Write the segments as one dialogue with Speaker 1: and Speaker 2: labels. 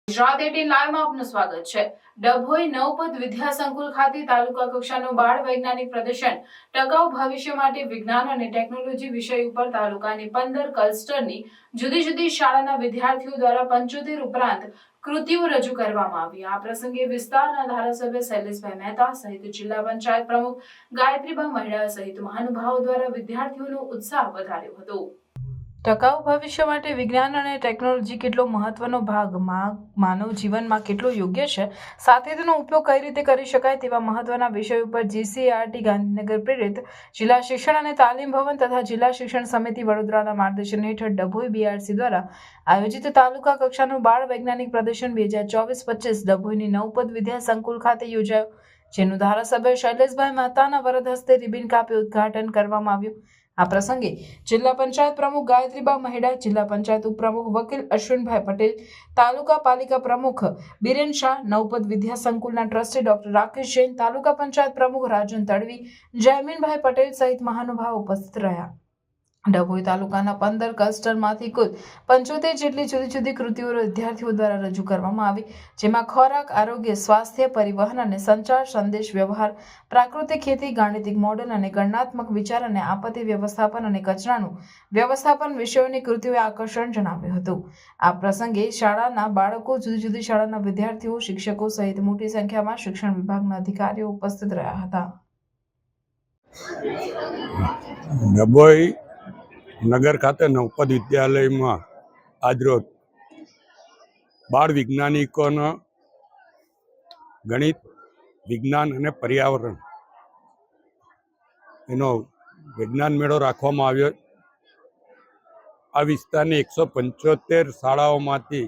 Speaker 1: ગુજરાત 18 લાઈવમાં આપનું સ્વાગત છે। ડભોઈ નવપદ વિદ્યા સંકુલ ખાતે તાલુકા કક્ષાનું બાળ વૈજ્ઞાનિક પ્રદર્શન ટકાઉ ભવિષ્ય માટે વિજ્ઞાન અને ટેકનોલોજી વિષય ઉપર તાલુકાની 15 ક્લસ્ટરની જુદી જુદી શાળાના વિદ્યાર્થીઓ દ્વારા 75 ઉપરાંત કૃતિઓ રજૂ કરવામાં આવી। આ પ્રસંગે વિસ્તારના ધારાસભ્ય શૈલેષભાઈ મહેતા સહિત જિલ્લા પંચાયત પ્રમુખ ગાયત્રીબા મહિડા સહિત મહાનુભાવો દ્વારા વિદ્યાર્થીઓનો ઉત્સાહ વધાર્યો હતો। ટકાઉ ભવિષ્ય માટે વિજ્ઞાન અને ટેકનોલોજી કેટલો મહત્વનો ભાગ માનવ જીવનમાં કેટલો યોગ્ય છે, સાથે તેનો ઉપયોગ કઈ રીતે કરી શકાય તેવા મહત્વના વિષય ઉપર જીસીઆરટી ગાંધીનગર પ્રેરિત જિલ્લા શિક્ષણ અને તાલીમ ભવન તથા જિલ્લા શિક્ષણ સમિતિ વડોદરાના માર્ગદર્શન હેઠળ ડભોઈ બીઆરસી દ્વારા આયોજિત તાલુકા કક્ષાનું બાળ વૈજ્ઞાનિક પ્રદર્શન 2024-25 ડભોઈની નવપદ વિદ્યા સંકુલ ખાતે યોજાયું, જેનું ધારાસભ્ય શૈલેષભાઈ મહેતાના વરદ હસ્તે રિબિન કાપી ઉદ્ઘાટન કરવામાં આવ્યું। આ પ્રસંગે જિલ્લા પંચાયત પ્રમુખ ગાયત્રીબા મહિડા, જિલ્લા પંચાયત ઉપપ્રમુખ વકીલ અશ્વિનભાઈ પટેલ, તાલુકા પાલિકા પ્રમુખ બિરેન શાહ, નવપદ વિદ્યા સંકુલના ટ્રસ્ટી ડોક્ટર રાકેશ જૈન, તાલુકા પંચાયત પ્રમુખ રાજન તડવી, જયમીનભાઈ પટેલ સહિત મહાનુભાવો ઉપસ્થિત રહ્યા। ડભોઈ તાલુકાના 15 ક્લસ્ટરમાંથી કુલ 75 જેટલી જુદી જુદી કૃતિઓ વિદ્યાર્થીઓ દ્વારા રજૂ કરવામાં આવી, જેમાં ખોરાક, આરોગ્ય, સ્વાસ્થ્ય, પરિવહન અને સંચાર, સંદેશ વ્યવહાર, પ્રાકૃતિક ખેતી, ગાણિતિક મોડેલ અને ગણનાત્મક વિચાર અને આપત્તિ વ્યવસ્થાપન અને કચરાનું વ્યવસ્થાપન વિષયોની કૃતિઓએ આકર્ષણ જણાવ્યું હતું। આ પ્રસંગે શાળાના બાળકો, જુદી જુદી શાળાના વિદ્યાર્થીઓ, શિક્ષકો સહિત મોટી સંખ્યામાં શિક્ષણ વિભાગના અધિકારીઓ ઉપસ્થિત રહ્યા હતા।
Speaker 2: ડભોઈ નગર ખાતે નવપદ વિદ્યાલયમાં આજરોજ બાળ વૈજ્ઞાનિકોનો ગણિત, વિજ્ઞાન અને પર્યાવરણ એનો વિજ્ઞાન મેળો રાખવામાં આવ્યો। આ વિસ્તારની 175 શાળાઓમાંથી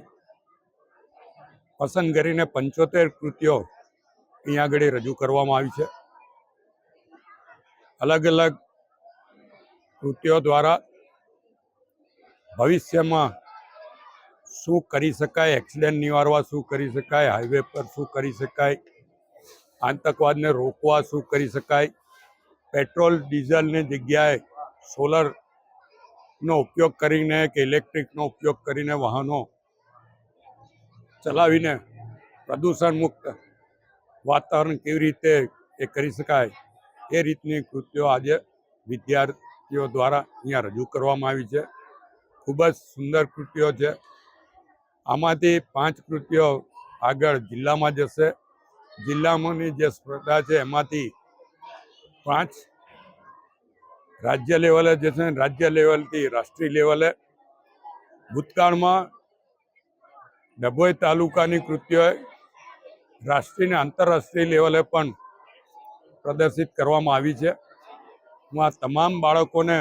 Speaker 2: પસંદ કરીને 75 કૃતિઓ અહીંયા આગળ રજૂ કરવામાં આવી છે। અલગ અલગ કૃતિઓ દ્વારા ભવિષ્યમાં શું કરી શકાય, એક્સિડન્ટ નિવારવા શું કરી શકાય, હાઈવે પર શું કરી શકાય, આતંકવાદને રોકવા શું કરી શકાય, પેટ્રોલ ડીઝલની જગ્યાએ સોલરનો ઉપયોગ કરીને કે ઇલેક્ટ્રિકનો ઉપયોગ કરીને વાહનો ચલાવીને પ્રદૂષણ મુક્ત વાતાવરણ કેવી રીતે એ કરી શકાય, એ રીતની કૃતિઓ આજે વિદ્યાર્થીઓ દ્વારા અહીંયા રજૂ કરવામાં આવી છે। ખૂબ જ સુંદર કૃતિઓ છે। આમાંથી 5 કૃતિઓ આગળ જિલ્લામાં જશે। જિલ્લામાંની જે સ્પર્ધા છે એમાંથી 5 રાજ્ય લેવલે જશે, રાજ્ય લેવલથી રાષ્ટ્રીય લેવલે। ભૂતકાળમાં ડભોઈ તાલુકાની કૃતિઓ રાષ્ટ્રીય અને આંતરરાષ્ટ્રીય લેવલે પણ પ્રદર્શિત કરવામાં આવી છે। હું આ તમામ બાળકોને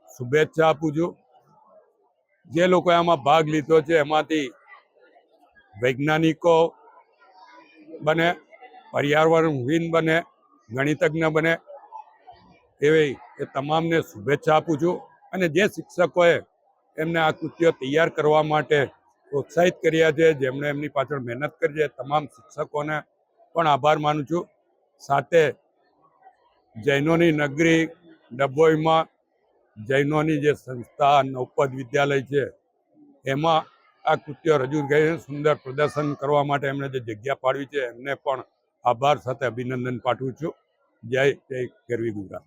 Speaker 2: શુભેચ્છા આપું છું। જે લોકોએ આમાં ભાગ લીધો છે એમાંથી વૈજ્ઞાનિકો બને, પર્યાવરણવિદ બને, ગણિતજ્ઞ બને, એવી એ તમામને શુભેચ્છા આપું છું। અને જે શિક્ષકોએ એમને આ કૃતિઓ તૈયાર કરવા માટે પ્રોત્સાહિત કર્યા છે, જેમણે એમની પાછળ મહેનત કરી છે, તમામ શિક્ષકોને પણ આભાર માનું છું। સાથે જૈનોની નગરી ડભોઈમાં જૈનોની જે સંસ્થા નવપદ વિદ્યાલય છે એમાં આ કૃતિઓ રજૂ કરી સુંદર પ્રદર્શન કરવા માટે એમણે જે જગ્યા પાડવી છે એમને પણ આભાર સાથે અભિનંદન પાઠવું છું। જય જય ગરવી ગુજરાત।